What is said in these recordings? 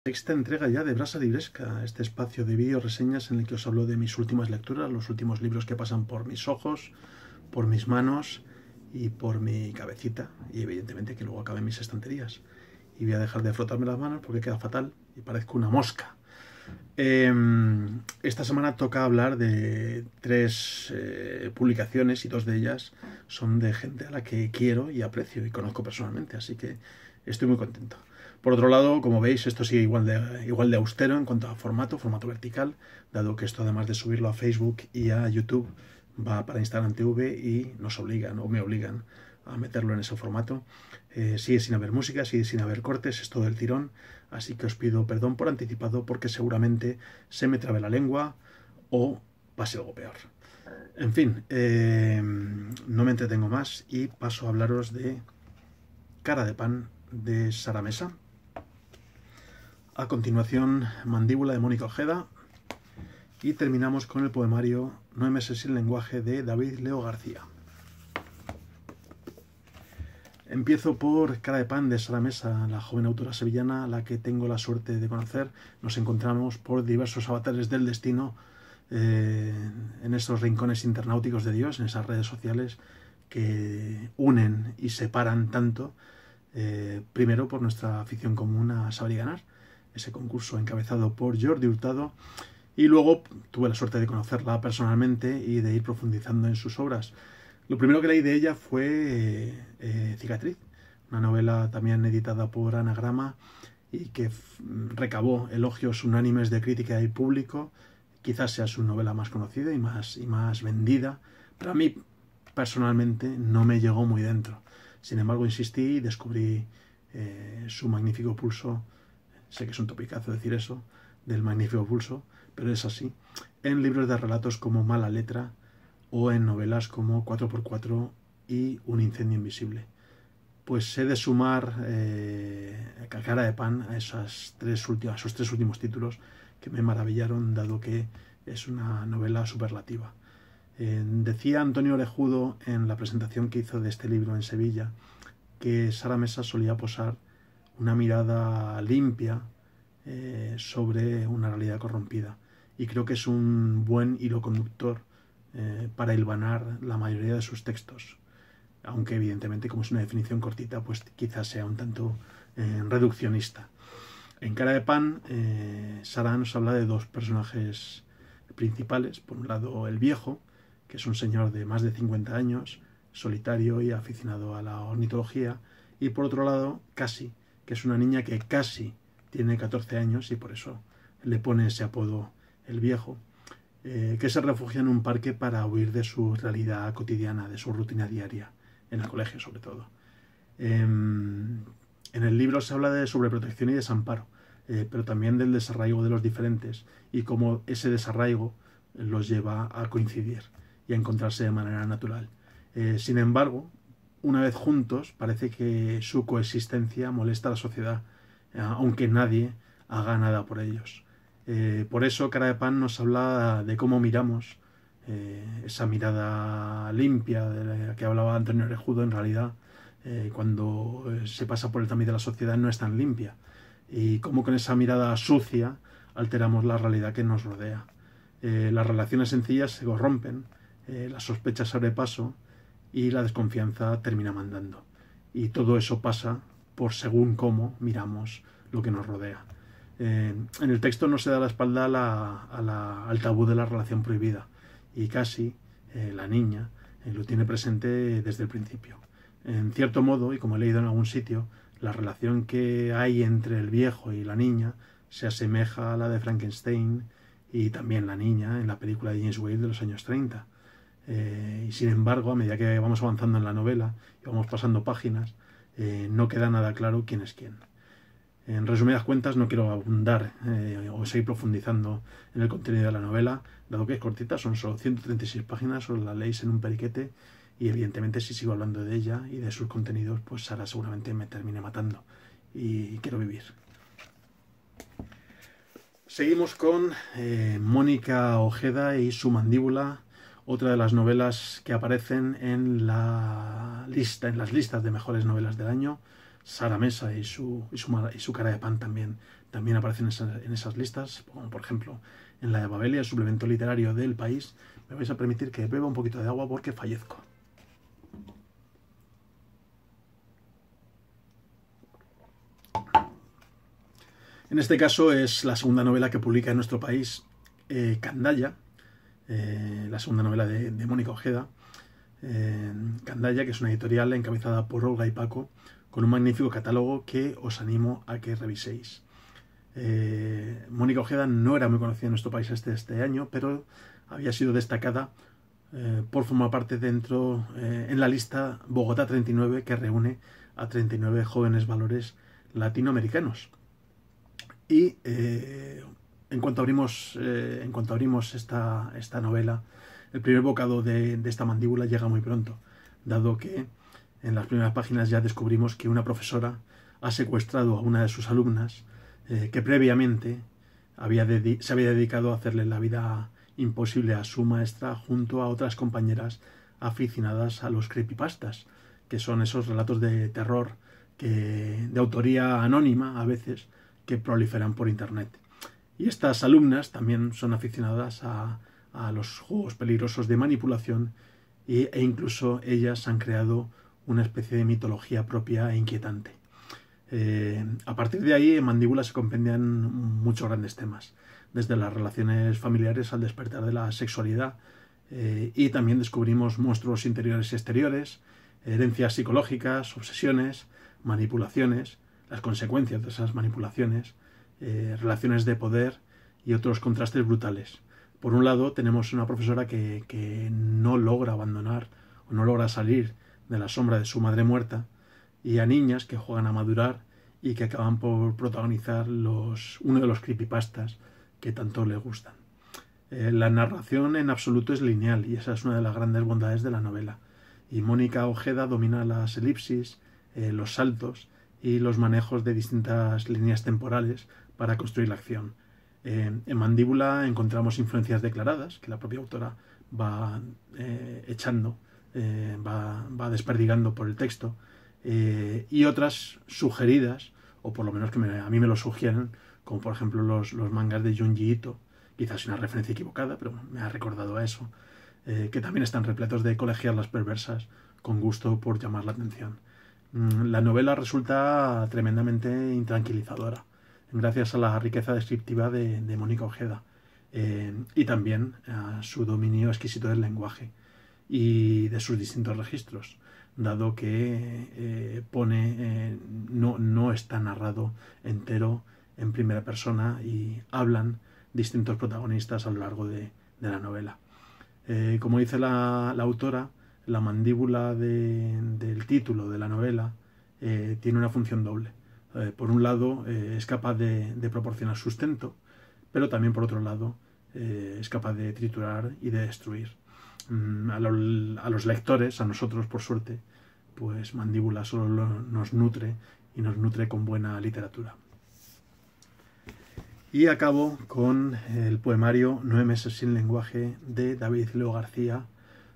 Sexta entrega ya de Brasa Libresca, este espacio de vídeo reseñas en el que os hablo de mis últimas lecturas, los últimos libros que pasan por mis ojos, por mis manos y por mi cabecita, y evidentemente que luego acaben mis estanterías. Y voy a dejar de frotarme las manos porque queda fatal y parezco una mosca. Esta semana toca hablar de tres publicaciones y dos de ellas son de gente a la que quiero y aprecio y conozco personalmente, así que estoy muy contento. Por otro lado, como veis, esto sigue igual de austero en cuanto a formato vertical, dado que esto, además de subirlo a Facebook y a YouTube, va para Instagram TV y nos obligan o me obligan a meterlo en ese formato. Sigue sin haber música, sigue sin haber cortes, es todo el tirón, así que os pido perdón por anticipado porque seguramente se me trabe la lengua o pase algo peor. En fin, no me entretengo más y paso a hablaros de Cara de pan de Sara Mesa. A continuación, Mandíbula de Mónica Ojeda. Y terminamos con el poemario 9 meses sin lenguaje de David Leo García. Empiezo por Cara de pan de Sara Mesa, la joven autora sevillana a la que tengo la suerte de conocer. Nos encontramos por diversos avatares del destino en esos rincones internauticos de Dios, en esas redes sociales que unen y separan tanto. Primero por nuestra afición común a Saber y Ganar, ese concurso encabezado por Jordi Hurtado, y luego tuve la suerte de conocerla personalmente y de ir profundizando en sus obras. Lo primero que leí de ella fue Cicatriz, una novela también editada por Anagrama y que recabó elogios unánimes de crítica y público. Quizás sea su novela más conocida y más vendida, pero a mí personalmente no me llegó muy dentro. Sin embargo, insistí y descubrí su magnífico pulso. Sé que es un topicazo decir eso, del magnífico pulso, pero es así. En libros de relatos como Mala Letra o en novelas como 4x4 y Un incendio invisible. Pues sé de sumar Cara de pan a esos tres últimos títulos que me maravillaron, dado que es una novela superlativa. Decía Antonio Orejudo en la presentación que hizo de este libro en Sevilla que Sara Mesa solía posar una mirada limpia sobre una realidad corrompida, y creo que es un buen hilo conductor para hilvanar la mayoría de sus textos, aunque evidentemente, como es una definición cortita, pues quizás sea un tanto reduccionista. En Cara de pan, Sara nos habla de dos personajes principales. Por un lado, el viejo, que es un señor de más de 50 años, solitario y aficionado a la ornitología, y por otro lado, Casi, que es una niña que casi tiene 14 años y por eso le pone ese apodo el viejo, que se refugia en un parque para huir de su realidad cotidiana, de su rutina diaria, en el colegio sobre todo. En el libro se habla de sobreprotección y desamparo, pero también del desarraigo de los diferentes y cómo ese desarraigo los lleva a coincidir y a encontrarse de manera natural. Sin embargo, una vez juntos, parece que su coexistencia molesta a la sociedad, aunque nadie haga nada por ellos. Por eso Cara de pan nos habla de cómo miramos esa mirada limpia de la que hablaba Antonio Orejudo. En realidad, cuando se pasa por el tamiz de la sociedad, no es tan limpia, y cómo con esa mirada sucia alteramos la realidad que nos rodea. Las relaciones sencillas se corrompen, las sospechas se sobrepaso y la desconfianza termina mandando. Y todo eso pasa por según cómo miramos lo que nos rodea. En el texto no se da la espalda al tabú de la relación prohibida, y Casi, la niña, lo tiene presente desde el principio. En cierto modo, y como he leído en algún sitio, la relación que hay entre el viejo y la niña se asemeja a la de Frankenstein y también la niña en la película de James Whale de los años 30. Y sin embargo, a medida que vamos avanzando en la novela y vamos pasando páginas, no queda nada claro quién es quién. En resumidas cuentas, no quiero abundar o seguir profundizando en el contenido de la novela, dado que es cortita, son solo 136 páginas, os la leéis en un periquete, y evidentemente si sigo hablando de ella y de sus contenidos, pues Sara seguramente me termine matando, y quiero vivir. Seguimos con Mónica Ojeda y su Mandíbula, otra de las novelas que aparecen en las listas de mejores novelas del año. Sara Mesa y su Cara de pan también también aparecen en esas listas, como por ejemplo en la de Babelia, el suplemento literario del País. Me vais a permitir que beba un poquito de agua porque fallezco. En este caso es la segunda novela que publica en nuestro país Candaya, la segunda novela de Mónica Ojeda. Candaya, que es una editorial encabezada por Olga y Paco, con un magnífico catálogo que os animo a que reviséis. Mónica Ojeda no era muy conocida en nuestro país este año, pero había sido destacada por formar parte en la lista Bogotá 39, que reúne a 39 jóvenes valores latinoamericanos. Y en cuanto abrimos esta novela, el primer bocado de esta mandíbula llega muy pronto, dado que en las primeras páginas ya descubrimos que una profesora ha secuestrado a una de sus alumnas que previamente se había dedicado a hacerle la vida imposible a su maestra junto a otras compañeras aficionadas a los creepypastas, que son esos relatos de terror de autoría anónima a veces, que proliferan por internet. Y estas alumnas también son aficionadas a los juegos peligrosos de manipulación e incluso ellas han creado una especie de mitología propia e inquietante. A partir de ahí, en Mandíbula se compendian muchos grandes temas, desde las relaciones familiares al despertar de la sexualidad, y también descubrimos monstruos interiores y exteriores, herencias psicológicas, obsesiones, manipulaciones, las consecuencias de esas manipulaciones, relaciones de poder y otros contrastes brutales. Por un lado, tenemos una profesora que no logra abandonar o no logra salir de la sombra de su madre muerta, y a niñas que juegan a madurar y que acaban por protagonizar uno de los creepypastas que tanto les gustan. La narración en absoluto es lineal y esa es una de las grandes bondades de la novela. Y Mónica Ojeda domina las elipsis, los saltos y los manejos de distintas líneas temporales para construir la acción. En Mandíbula encontramos influencias declaradas que la propia autora va echando, va desperdigando por el texto, y otras sugeridas, o por lo menos que a mí me lo sugieren, como por ejemplo los mangas de Junji Ito, quizás una referencia equivocada, pero me ha recordado a eso, que también están repletos de colegialas perversas con gusto por llamar la atención. La novela resulta tremendamente intranquilizadora, gracias a la riqueza descriptiva de Mónica Ojeda, y también a su dominio exquisito del lenguaje y de sus distintos registros, dado que no está narrado entero en primera persona y hablan distintos protagonistas a lo largo de la novela. Como dice la autora, la mandíbula del título de la novela tiene una función doble. Por un lado, es capaz de proporcionar sustento, pero también por otro lado es capaz de triturar y de destruir. A los lectores, a nosotros por suerte, pues Mandíbula solo nos nutre, y nos nutre con buena literatura. Y acabo con el poemario 9 meses sin lenguaje de David Leo García,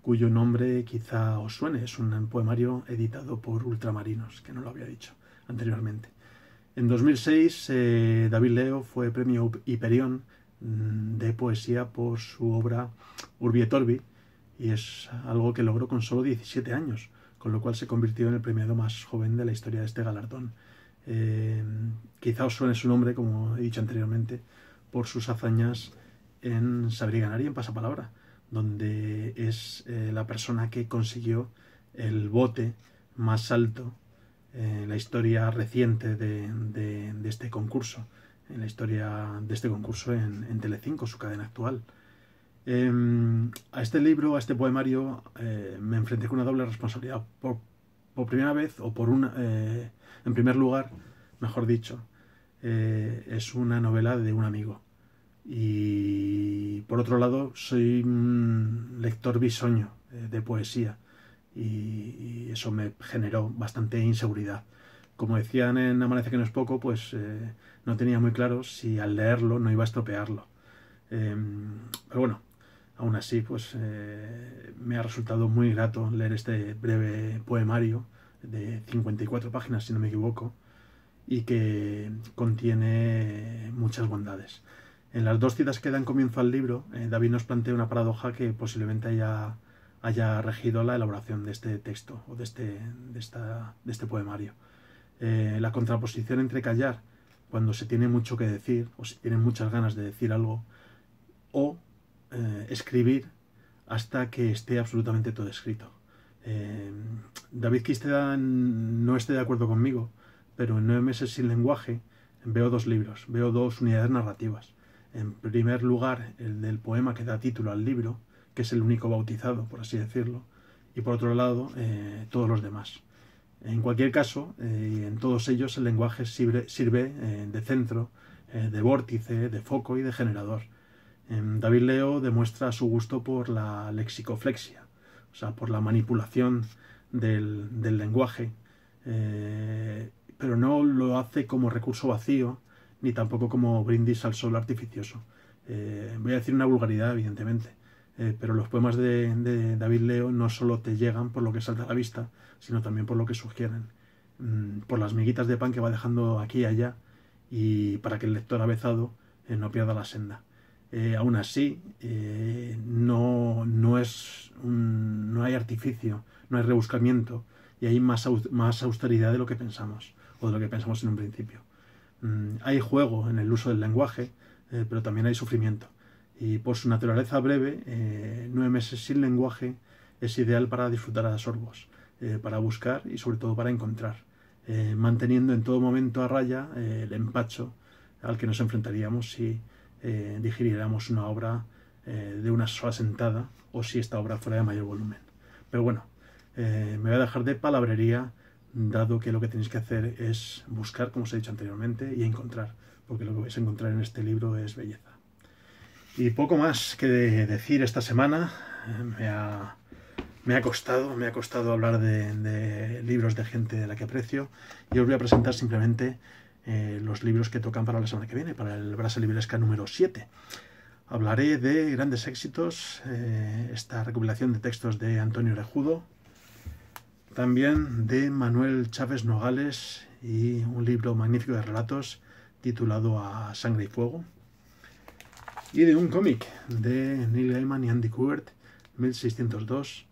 cuyo nombre quizá os suene. Es un poemario editado por Ultramarinos, que no lo había dicho anteriormente. En 2006 David Leo fue premio Hiperión de poesía por su obra Urbi et Orbi, y es algo que logró con solo 17 años, con lo cual se convirtió en el premiado más joven de la historia de este galardón. Quizá os suene su nombre, como he dicho anteriormente, por sus hazañas en Saber y Ganar y en Pasapalabra, donde es la persona que consiguió el bote más alto en la historia reciente de este concurso, en la historia de este concurso en Telecinco, su cadena actual. A este libro, a este poemario, me enfrenté con una doble responsabilidad. Por primera vez, en primer lugar, mejor dicho, es una novela de un amigo. Y por otro lado, soy un lector bisoño de poesía, y eso me generó bastante inseguridad. Como decían en Amanece que no es poco, pues no tenía muy claro si al leerlo no iba a estropearlo. Pero bueno, aún así, pues me ha resultado muy grato leer este breve poemario de 54 páginas, si no me equivoco, y que contiene muchas bondades. En las dos citas que dan comienzo al libro, David nos plantea una paradoja que posiblemente haya regido la elaboración de este texto o de este poemario. La contraposición entre callar cuando se tiene mucho que decir o se tienen muchas ganas de decir algo, o escribir hasta que esté absolutamente todo escrito. David Quisteda no esté de acuerdo conmigo, pero en 9 meses sin lenguaje veo dos libros, veo dos unidades narrativas. En primer lugar, el del poema que da título al libro, que es el único bautizado, por así decirlo, y por otro lado, todos los demás. En cualquier caso, en todos ellos el lenguaje sirve de centro, de vórtice, de foco y de generador. David Leo demuestra su gusto por la lexicoflexia, o sea, por la manipulación del lenguaje, pero no lo hace como recurso vacío, ni tampoco como brindis al sol artificioso. Voy a decir una vulgaridad, evidentemente, pero los poemas de David Leo no solo te llegan por lo que salta a la vista, sino también por lo que sugieren, por las miguitas de pan que va dejando aquí y allá, y para que el lector avezado no pierda la senda. Aún así, no hay artificio, no hay rebuscamiento, y hay más austeridad de lo que pensamos, o de lo que pensamos en un principio. Hay juego en el uso del lenguaje, pero también hay sufrimiento. Y por su naturaleza breve, 9 meses sin lenguaje es ideal para disfrutar a sorbos, para buscar y sobre todo para encontrar, manteniendo en todo momento a raya el empacho al que nos enfrentaríamos si digiriéramos una obra de una sola sentada, o si esta obra fuera de mayor volumen. Pero bueno, me voy a dejar de palabrería, dado que lo que tenéis que hacer es buscar, como os he dicho anteriormente, y encontrar, porque lo que vais a encontrar en este libro es belleza. Y poco más que decir esta semana. Me ha costado hablar de libros de gente de la que aprecio, y os voy a presentar simplemente los libros que tocan para la semana que viene, para el Brasa Libresca número 7. Hablaré de grandes éxitos, esta recopilación de textos de Antonio Orejudo, también de Manuel Chávez Nogales y un libro magnífico de relatos titulado A Sangre y Fuego, y de un cómic de Neil Gaiman y Andy Kubert, 1602,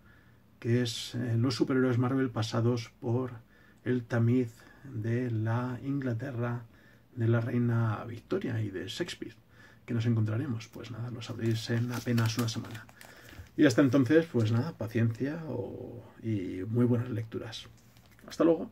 que es los superhéroes Marvel pasados por el tamiz de la Inglaterra de la reina Victoria y de Shakespeare. ¿Que nos encontraremos? Pues nada, lo sabréis en apenas una semana. Y hasta entonces, pues nada, paciencia y muy buenas lecturas. Hasta luego.